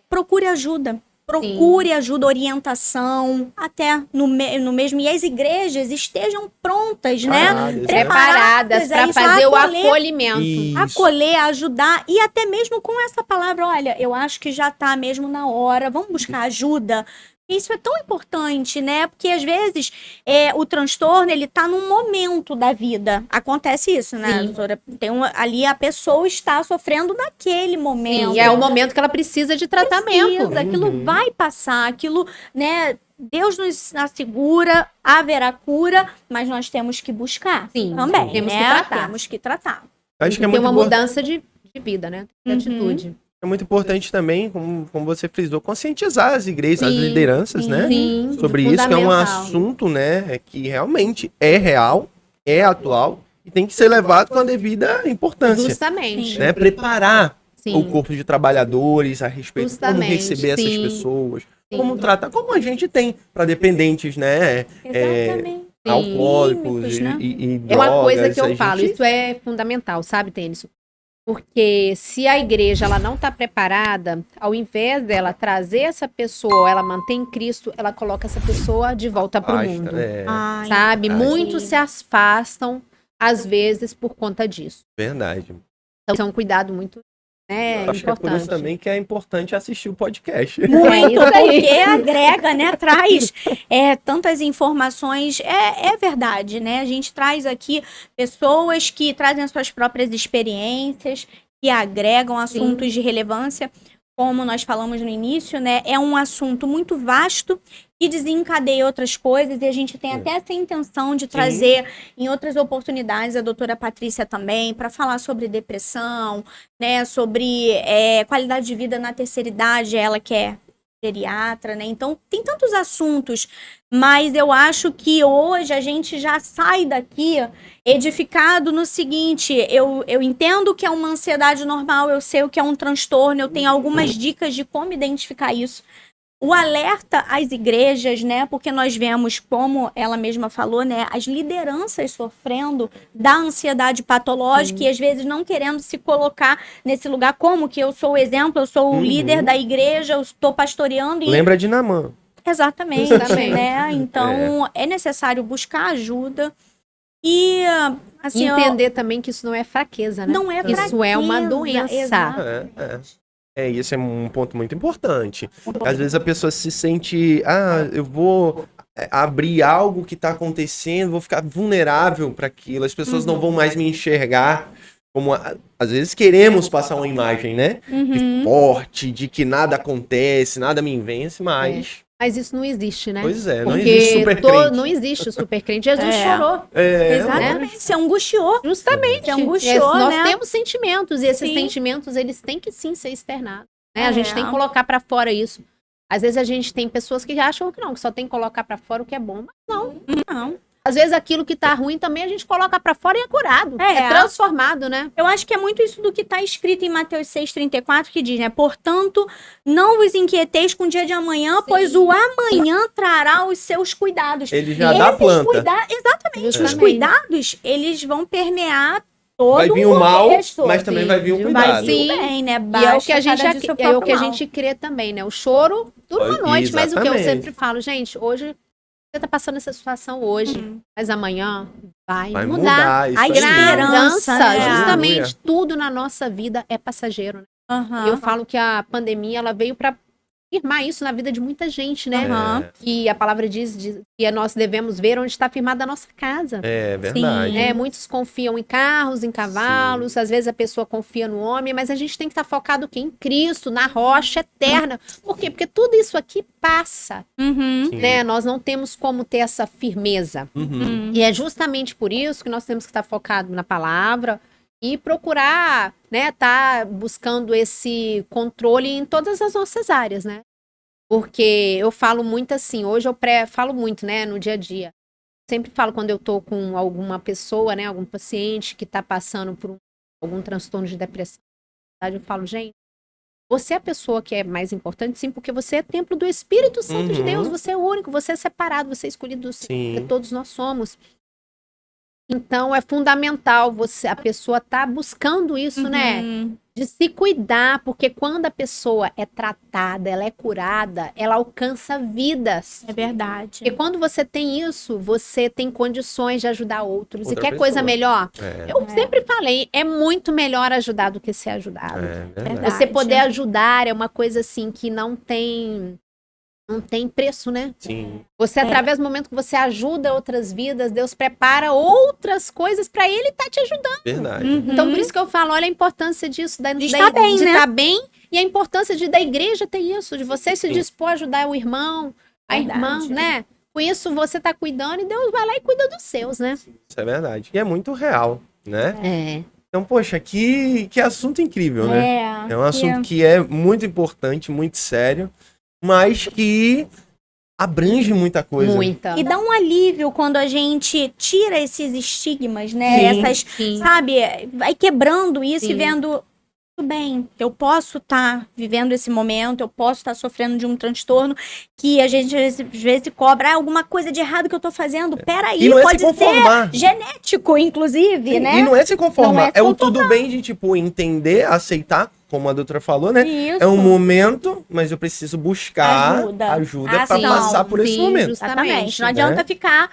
procure ajuda. Procure ajuda, orientação, até no mesmo. E as igrejas estejam prontas, né?
Preparadas para fazer o acolhimento.
Isso.
Acolher, ajudar. E até mesmo com essa palavra, olha, eu acho que já está mesmo na hora, vamos buscar ajuda. Isso é tão importante, né? Porque às vezes o transtorno, ele tá num momento da vida. Acontece isso, né, doutora? Ali a pessoa está sofrendo naquele momento.
Sim, é o momento que ela precisa de tratamento.
Aquilo vai passar, aquilo, né? Deus nos assegura, haverá cura, mas nós temos que buscar também,
temos
né?
que tratar.
Temos que tratar.
Acho que é
Tem
muito
uma mudança de vida, né? De atitude.
É muito importante também, como você frisou, conscientizar as igrejas, as lideranças, né? Sobre isso, que é um assunto, né? Que realmente é real, é atual e tem que ser levado com a devida importância.
Justamente.
Né? Preparar o corpo de trabalhadores a respeito de como receber essas pessoas, como tratar, como a gente tem para dependentes, né?
Exatamente.
Alcoólicos
né?
e
É uma coisa
drogas,
que eu falo, isso é fundamental, sabe, Tênis? Porque se a igreja ela não está preparada, ao invés dela trazer essa pessoa, ela mantém em Cristo, ela coloca essa pessoa de volta para o mundo. Sabe? Muitos se afastam, às vezes, por conta disso.
Verdade.
Então, isso é um cuidado muito
acho que é por isso também que é importante assistir o podcast.
Muito, porque agrega, né? Traz tantas informações. É verdade, né? A gente traz aqui pessoas que trazem as suas próprias experiências, que agregam assuntos de relevância. Como nós falamos no início, né? É um assunto muito vasto e desencadeia outras coisas, e a gente tem até essa intenção de trazer em outras oportunidades a doutora Patrícia também, para falar sobre depressão, né? Sobre qualidade de vida na terceira idade, ela que é geriatra, né? Então, tem tantos assuntos, mas eu acho que hoje a gente já sai daqui edificado no seguinte: eu entendo que é uma ansiedade normal, eu sei o que é um transtorno, eu tenho algumas dicas de como identificar isso. O alerta às igrejas, né? Porque nós vemos, como ela mesma falou, né? As lideranças sofrendo da ansiedade patológica e às vezes não querendo se colocar nesse lugar, como que eu sou o exemplo, eu sou o líder da igreja, eu estou pastoreando.
Lembra de Naamã.
Exatamente, né? Então, é necessário buscar ajuda e, assim...
entender também que isso não é fraqueza, né?
Não é fraqueza.
Isso é uma doença.
Isso é um ponto muito importante. Às vezes a pessoa se sente, eu vou abrir algo que está acontecendo, vou ficar vulnerável para aquilo, as pessoas não vão mais me enxergar. Como às vezes queremos passar uma imagem, né? De forte, de que nada acontece, nada me vence, mas...
Mas isso não existe, né?
Pois é, não existe super crente.
Não existe o super crente. Jesus chorou.
Exatamente, né? Se angustiou.
Justamente.
Se angustiou,
nós
né?
temos sentimentos, e esses sentimentos, eles têm que sim ser externados. Né? A gente tem que colocar pra fora isso. Às vezes a gente tem pessoas que acham que não, que só tem que colocar pra fora o que é bom, mas não. Às vezes aquilo que tá ruim também a gente coloca pra fora e é curado. É transformado, né?
Eu acho que é muito isso do que tá escrito em Mateus 6,34, que diz, né? Portanto, não vos inquieteis com o dia de amanhã, pois o amanhã trará os seus cuidados.
Ele já dá a planta.
Exatamente. Os cuidados, eles vão permear todo
vai vir o mal,
contexto.
mas também vai vir o cuidado.
Vai vir o bem, né?
E é o que a gente crê também, né? O choro dura uma noite, mas o que eu sempre falo, gente, hoje você tá passando essa situação hoje, mas amanhã vai mudar.
A esperança,
justamente tudo na nossa vida é passageiro, né? Eu falo que a pandemia, ela veio para firmar isso na vida de muita gente, né? E a palavra diz que nós devemos ver onde está firmada a nossa casa.
É verdade.
Muitos confiam em carros, em cavalos, às vezes a pessoa confia no homem, mas a gente tem que estar focado aqui em Cristo, na rocha eterna. Por quê? Porque tudo isso aqui passa, né? Nós não temos como ter essa firmeza. E é justamente por isso que nós temos que estar focado na palavra, e procurar, né, tá buscando esse controle em todas as nossas áreas, né? Porque eu falo muito assim, hoje eu falo muito, né, no dia a dia. Sempre falo quando eu tô com alguma pessoa, né, algum paciente que tá passando por algum transtorno de depressão, eu falo, gente, você é a pessoa que é mais importante, sim, porque você é templo do Espírito Santo de Deus, você é único, você é separado, você é escolhido do Senhor, porque todos nós somos. Então, é fundamental a pessoa tá buscando isso, né? De se cuidar, porque quando a pessoa é tratada, ela é curada, ela alcança vidas.
É verdade.
Porque quando você tem isso, você tem condições de ajudar outros. E quer coisa melhor? Eu sempre falei, é muito melhor ajudar do que ser ajudado. Você poder ajudar é uma coisa assim que não tem preço, né?
Sim.
Você, através do momento que você ajuda outras vidas, Deus prepara outras coisas para Ele estar te ajudando.
Verdade.
Então, por isso que eu falo, olha a importância disso,
de estar
bem, e a importância da igreja ter isso, de você se dispor a ajudar o irmão, a irmã, né? Com isso, você tá cuidando e Deus vai lá e cuida dos seus, né?
Isso é verdade. E é muito real, né?
É.
Então, poxa, que assunto incrível, né? É um assunto que é muito importante, muito sério, mas que abrange muita coisa.
E dá um alívio quando a gente tira esses estigmas, né? Sabe, vai quebrando isso e vendo, tudo bem, eu posso estar vivendo esse momento, eu posso estar sofrendo de um transtorno que a gente às vezes cobra alguma coisa de errado que eu tô fazendo. Peraí, pode ser genético, inclusive, né?
E não é se conformar, é o tudo bem de, tipo, entender, aceitar, como a doutora falou, né?
Isso.
É um momento, mas eu preciso buscar ajuda para passar por esse momento.
Exatamente. Não adianta ficar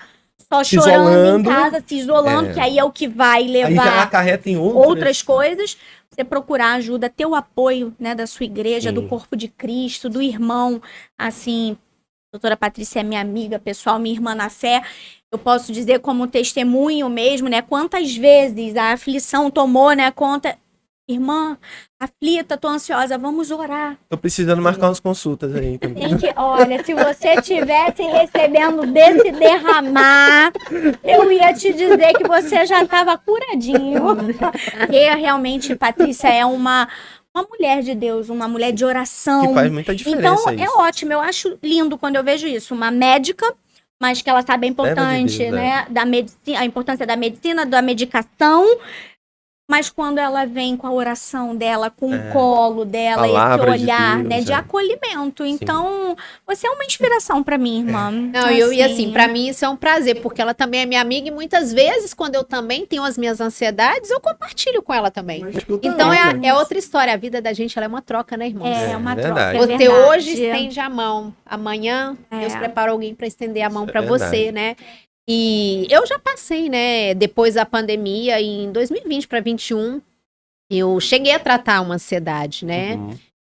só chorando em casa, se isolando, que aí é o que vai levar
aí já acarreta em
outras coisas. Você procurar ajuda, ter o apoio, né, da sua igreja, do corpo de Cristo, do irmão, assim, a doutora Patrícia é minha amiga pessoal, minha irmã na fé. Eu posso dizer como testemunho mesmo, né, quantas vezes a aflição tomou, né, conta. Irmã, aflita, tô ansiosa, vamos orar.
Tô precisando marcar umas consultas aí também.
Gente, olha, se você estivesse recebendo desse derramar, eu ia te dizer que você já estava curadinho. Porque realmente, Patrícia é uma mulher de Deus, uma mulher de oração.
Que faz muita diferença.
Então, é ótimo, eu acho lindo quando eu vejo isso. Uma médica, mas que ela sabe a importância, né, da medicina, a importância da medicina, da medicação. Mas quando ela vem com a oração dela, com o colo dela, esse olhar, de Deus, de acolhimento. Então, você é uma inspiração pra mim, irmã.
Não, e assim, pra mim isso é um prazer, porque ela também é minha amiga e muitas vezes, quando eu também tenho as minhas ansiedades, eu compartilho com ela também. Então, é outra história. A vida da gente, ela é uma troca, né, irmão?
É uma troca.
Você hoje estende a mão, amanhã Deus prepara alguém pra estender a mão pra você, né? E eu já passei, né, depois da pandemia, em 2020 para 2021, eu cheguei a tratar uma ansiedade, né?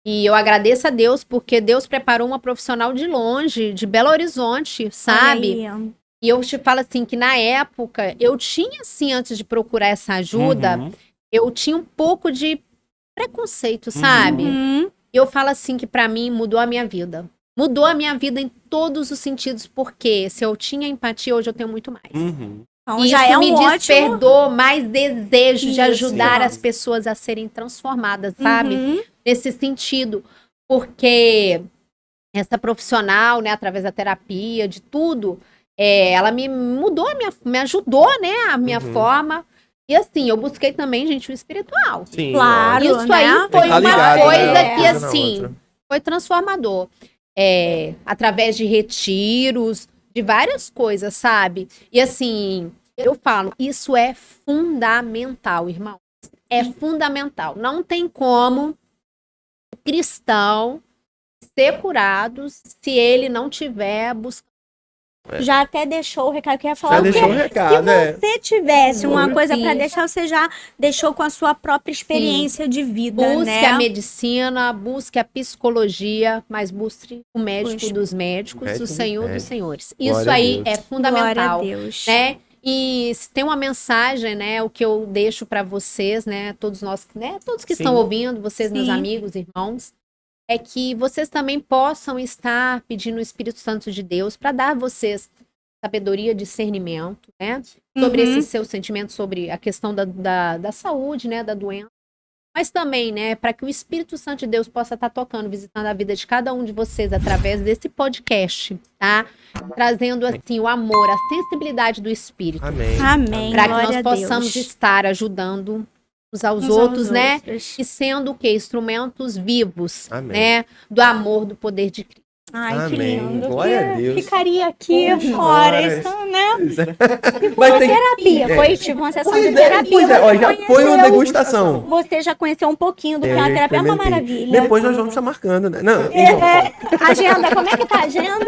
E eu agradeço a Deus, porque Deus preparou uma profissional de longe, de Belo Horizonte, sabe? E eu te falo assim, que na época, eu tinha, assim, antes de procurar essa ajuda, eu tinha um pouco de preconceito, sabe? E eu falo assim, que para mim mudou a minha vida. Mudou a minha vida em todos os sentidos, porque se eu tinha empatia, hoje eu tenho muito mais.
Então,
isso
já
me despertou mais desejo de ajudar as pessoas a serem transformadas, sabe? Nesse sentido. Porque essa profissional, né, através da terapia, de tudo, ela me mudou, me ajudou, né, a minha forma. E assim, eu busquei também, gente, o espiritual.
Sim,
Claro,
Isso
né?
aí foi uma
ligado,
coisa
né?
que,
Uma coisa na
assim,
outra.
foi transformador. Através de retiros, de várias coisas, sabe? E assim, eu falo, isso é fundamental, irmão. É fundamental. Não tem como o cristão ser curado se ele não tiver buscando.
Já até deixou o recado que eu ia falar.
Já
o quê?
deixou o recado,
Se você tivesse uma coisa para
Sim.
deixar, você já deixou com a sua própria experiência de vida,
Busque
né?
a medicina, busque a psicologia, mas busque o médico dos médicos,
Médico
o
dos
Senhor dos
médicos.
senhores.
Glória
Isso
a
aí
Deus.
é fundamental,
Glória a Deus.
né? E se tem uma mensagem, né, o que eu deixo para vocês, né, todos nós, né, todos que
Sim.
estão ouvindo, vocês, meus
Sim.
amigos, irmãos, é que vocês também possam estar pedindo o Espírito Santo de Deus para dar a vocês sabedoria, discernimento, né, sobre
Uhum.
esses seus sentimentos, sobre a questão da saúde, né, da doença, mas também, né, para que o Espírito Santo de Deus possa estar tocando, visitando a vida de cada um de vocês através desse podcast, tá? Trazendo, assim, o amor, a sensibilidade do Espírito.
Amém.
Amém.
Para que
Glória
nós
a
possamos
Deus.
estar ajudando uns aos
Uns aos
outros, né?
outros.
E sendo o quê? Instrumentos vivos,
Amém.
né? Do amor, do poder de Cristo.
Ai, que
Amém.
lindo.
Glória a
Que
Deus.
Ficaria aqui
Poxa,
horas,
horas.
né?
Vai ter
Terapia. Foi tipo uma sessão de
Pois
terapia.
é, ó,
Você
já foi uma
conheceu-
degustação.
Você já conheceu um pouquinho do que é uma terapia. É uma
Experimentei.
maravilha.
Depois nós vamos estar marcando, né? Não, então,
Agenda, como é que tá a agenda?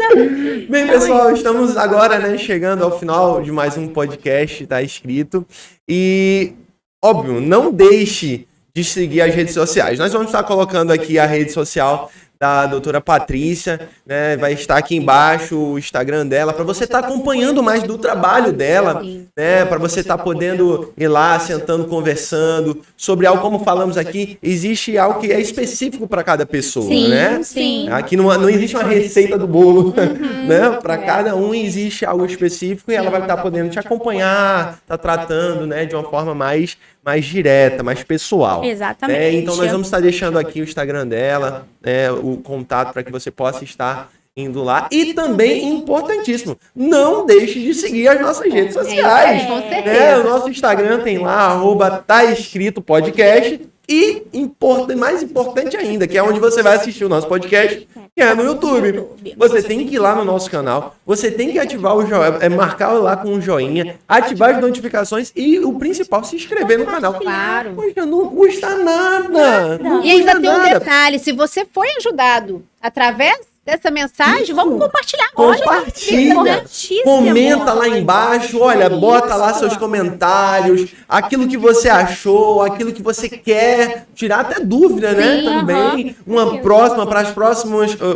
bem, pessoal, estamos agora, né, chegando ao final de mais um podcast, tá escrito. E, óbvio, não deixe de seguir as redes sociais. Nós vamos estar colocando aqui a rede social da doutora Patrícia, né? Vai estar aqui embaixo o Instagram dela, para você estar acompanhando mais do trabalho dela, né? Para você estar podendo ir lá, sentando, conversando sobre algo, como falamos aqui, existe algo que é específico para cada pessoa,
Sim,
né?
sim.
Aqui não existe uma receita do bolo, né? Para cada um existe algo específico e ela vai estar podendo te acompanhar, tá tratando, né, de uma forma mais direta, mais pessoal.
Exatamente.
Então nós vamos estar deixando aqui o Instagram dela, né, o contato para que você possa estar indo lá. E também, importantíssimo, não deixe de seguir as nossas redes sociais.
Com
Né?
certeza.
O nosso Instagram tem lá, @taescritopodcast. E mais importante ainda, que é onde você vai assistir o nosso podcast, que é no YouTube. Você tem que ir lá no nosso canal, você tem que ativar o joinha, marcar lá com um joinha, ativar as notificações e o principal, se inscrever no canal.
Claro.
Poxa, não custa nada. Não
E ainda
custa
tem um
nada.
detalhe, se você foi ajudado através dessa mensagem, vamos compartilhar.
Compartilha,
importantíssimo.
comenta lá embaixo, olha, bota lá seus comentários, aquilo que você achou, aquilo que você quer, tirar até dúvida, né?
Sim,
Também, uma próxima, para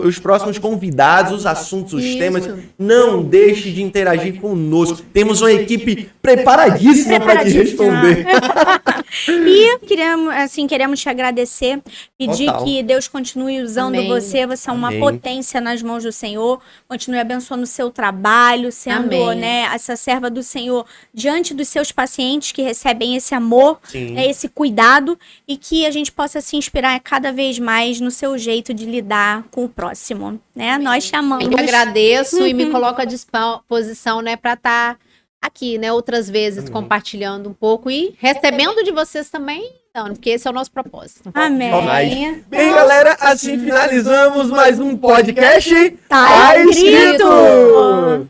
os próximos convidados, os assuntos, os
Isso.
temas, não deixe de interagir conosco. Temos uma equipe preparadíssima para te responder.
E queremos te agradecer, pedir
Total.
que Deus continue usando
Amém.
você. Você é uma
Amém.
potência nas mãos do Senhor. Continue abençoando o seu trabalho, sendo,
Amém.
né, essa serva do Senhor diante dos seus pacientes que recebem esse amor,
Sim.
né, esse cuidado, e que a gente possa se inspirar cada vez mais no seu jeito de lidar com o próximo, né? Nós chamamos.
Eu agradeço e me coloco à disposição, né, para estar aqui, né, outras vezes compartilhando um pouco e recebendo de vocês também, então, porque esse é o nosso propósito.
Amém.
Só mais. Bem, galera, assim finalizamos mais um podcast.
Tá escrito!